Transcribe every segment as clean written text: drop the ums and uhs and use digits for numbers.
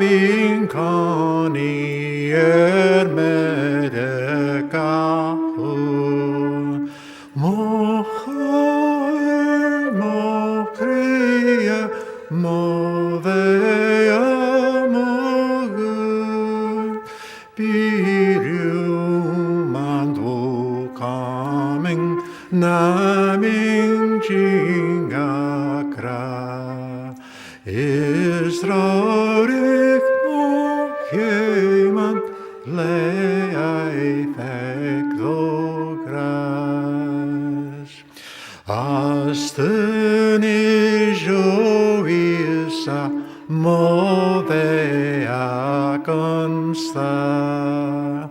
bín Còmhnaidh med Gach Uair. Mo chóir, mo chria, mo bheith, mo gúr, bíriú man dó coming, na ming jingakra. Isra'rich mo chéman, le ai fec dó gras. As dyn Iosa, mo fe ac sta.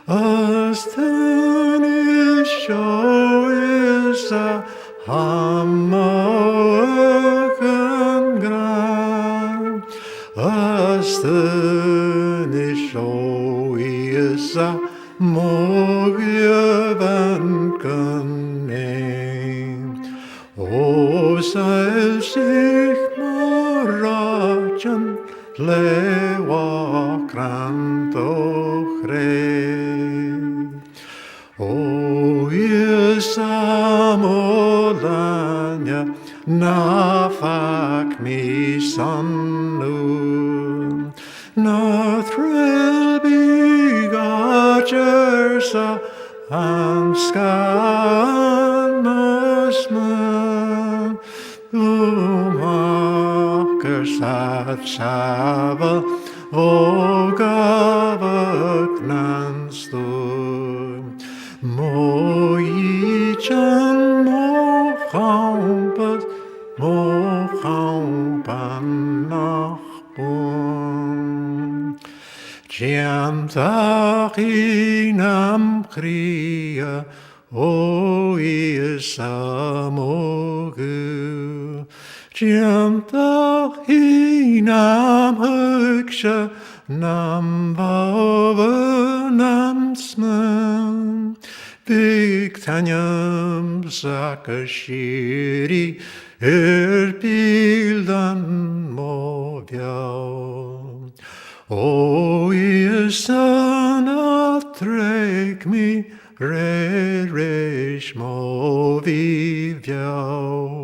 As dyn Iosa, hamog yn gran. As dyn Iosa, mo gyfan gynnig. O sael sich morajan, lewa grant o chreu. O Iosa molania, na fac mi sanu. Na thrill big Iosa, an scan musman. Umakers at shabel, o gavak nan stum. Mo ichan mo champan nach bun. Jiantach inam cria, o Iosa mogu. Jiantach inam huksha, nam vava nam sman. Big tanyam zakashiri, bildan mo biao. O Iosa na trek mi, re mo viviao.